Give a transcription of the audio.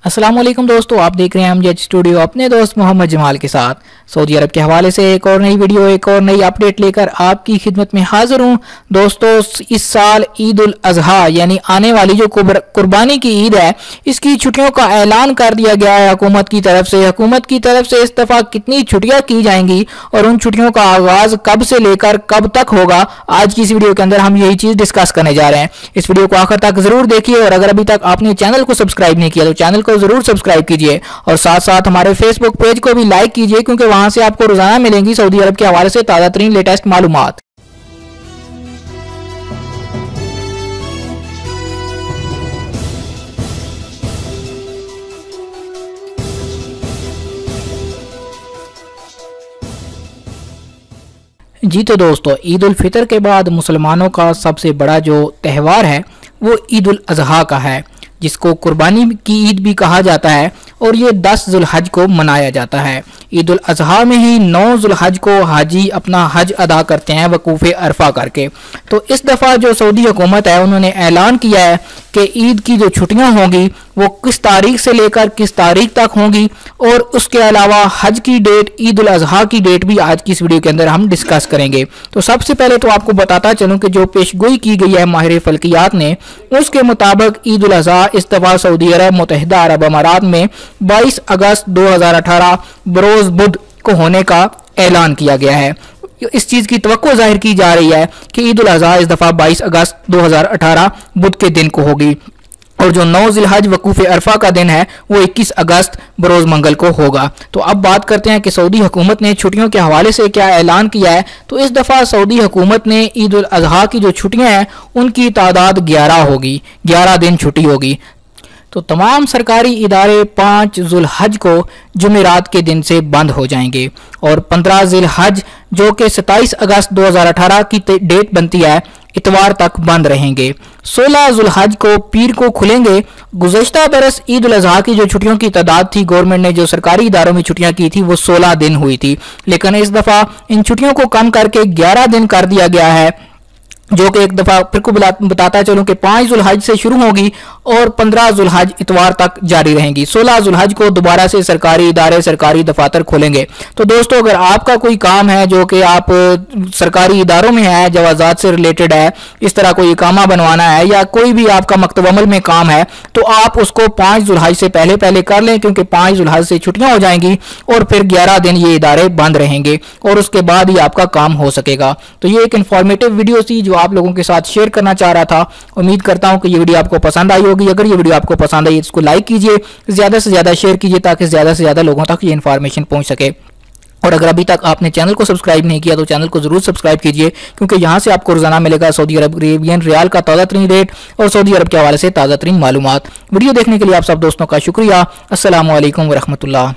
अस्सलाम वालेकुम दोस्तों, आप देख रहे हैं अमजद स्टूडियो अपने दोस्त मोहम्मद जमाल के साथ। सऊदी अरब के हवाले से एक और नई वीडियो, एक और नई अपडेट लेकर आपकी खिदमत में हाजिर हूं। दोस्तों, इस साल ईद उल अजहा यानी आने वाली जो कुर्बानी की ईद है, इसकी छुट्टियों का ऐलान कर दिया गया है हुकूमत की तरफ से। हुकूमत की तरफ से इस दफा कितनी छुट्टियां की जाएंगी और उन छुट्टियों का आगाज कब से लेकर कब तक होगा, आज की इस वीडियो के अंदर हम यही चीज डिस्कस करने जा रहे हैं। इस वीडियो को आखिर तक जरूर देखिए और अगर अभी तक आपने चैनल को सब्सक्राइब नहीं किया तो चैनल को जरूर सब्सक्राइब कीजिए और साथ साथ हमारे फेसबुक पेज को भी लाइक कीजिए, क्योंकि वहां से आपको रोजाना मिलेंगी सऊदी अरब के हवाले से ताजा तरीन लेटेस्ट मालूमात। जी तो दोस्तों, ईद उल फितर के बाद मुसलमानों का सबसे बड़ा जो त्यौहार है वो ईद उल अजहा का है, जिसको कुर्बानी की ईद भी कहा जाता है और ये 10 जुल्हज को मनाया जाता है। ईद उल अजहा में ही 9 जुल्हज को हाजी अपना हज अदा करते हैं वकूफ़ अरफा करके। तो इस दफ़ा जो सऊदी हुकूमत है उन्होंने ऐलान किया है कि ईद की जो छुट्टियां होंगी वो किस तारीख से लेकर किस तारीख तक होंगी और उसके अलावा हज की डेट, ईद उल अजहा की डेट भी आज की इस वीडियो के अंदर हम डिस्कस करेंगे। तो सबसे पहले तो आपको बताता चलूं कि जो पेशगोई की गई है माहिर फल्कियात ने, उसके मुताबिक ईद उल अजहा इस दफ़ा सऊदी अरब मुत्तहिदा अरब अमारात में 22 अगस्त 2018 बरोज बुध को होने का ऐलान किया गया है। इस चीज की तवक्को जाहिर की जा रही है कि ईद उल अजहा इस दफा 22 अगस्त 2018 बुध के दिन को होगी और जो 9 जिलहज वकूफ़ अरफा का दिन है वो 21 अगस्त बरोज मंगल को होगा। तो अब बात करते हैं कि सऊदी हुकूमत ने छुट्टियों के हवाले से क्या ऐलान किया है। तो इस दफ़ा सऊदी हुकूमत ने ईद उल अजहा की जो छुट्टियां हैं उनकी तादाद 11 होगी, 11 दिन छुट्टी होगी। तो तमाम सरकारी इदारे 5 जुल्हज को जुमेरात के दिन से बंद हो जाएंगे और 15 जिलहज जो कि 27 अगस्त 2018 की डेट बनती है इतवार तक बंद रहेंगे। 16 जुल्हज को पीर को खुलेंगे। गुज़श्ता बरस ईद उल अजहा की जो छुट्टियों की तादाद थी, गवर्नमेंट ने जो सरकारी इदारों में छुट्टियां की थी वो 16 दिन हुई थी, लेकिन इस दफा इन छुट्टियों को कम करके 11 दिन कर दिया गया है, जो कि एक दफा फिर को बताता चलूं कि 5 जुल्हज से शुरू होगी और 15 जुल्हज इतवार तक जारी रहेंगी। 16 जुल्हज को दोबारा से सरकारी इदारे, सरकारी दफातर खोलेंगे। तो दोस्तों, अगर आपका कोई काम है जो कि आप सरकारी इदारों में है, जवाजात से रिलेटेड है, इस तरह कोई इकामा बनवाना है या कोई भी आपका मकतब अमल में काम है, तो आप उसको 5 जुल्हज से पहले कर लें, क्योंकि 5 जुल्हज से छुट्टियां हो जाएंगी और फिर 11 दिन ये इदारे बंद रहेंगे और उसके बाद ही आपका काम हो सकेगा। तो ये एक इंफॉर्मेटिव वीडियो थी जो आप लोगों के साथ शेयर करना चाह रहा था। उम्मीद करता हूं कि ये वीडियो आपको पसंद आई होगी। अगर ये वीडियो आपको पसंद आई तो इसको लाइक कीजिए, ज्यादा से ज्यादा शेयर कीजिए ताकि ज्यादा से ज्यादा लोगों तक ये इन्फॉर्मेशन पहुंच सके। और अगर अभी तक आपने चैनल को सब्सक्राइब नहीं किया तो चैनल को जरूर सब्सक्राइब कीजिए, क्योंकि यहाँ से आपको रोजाना मिलेगा सऊदी अरेबियन रियाल का ताज़ा तरीन रेट और सऊदी अरब के हवाले से ताज़ा तरीन मालूमात। वीडियो देखने के लिए आप सब दोस्तों का शुक्रिया। अस्सलामु अलैकुम व रहमतुल्लाह।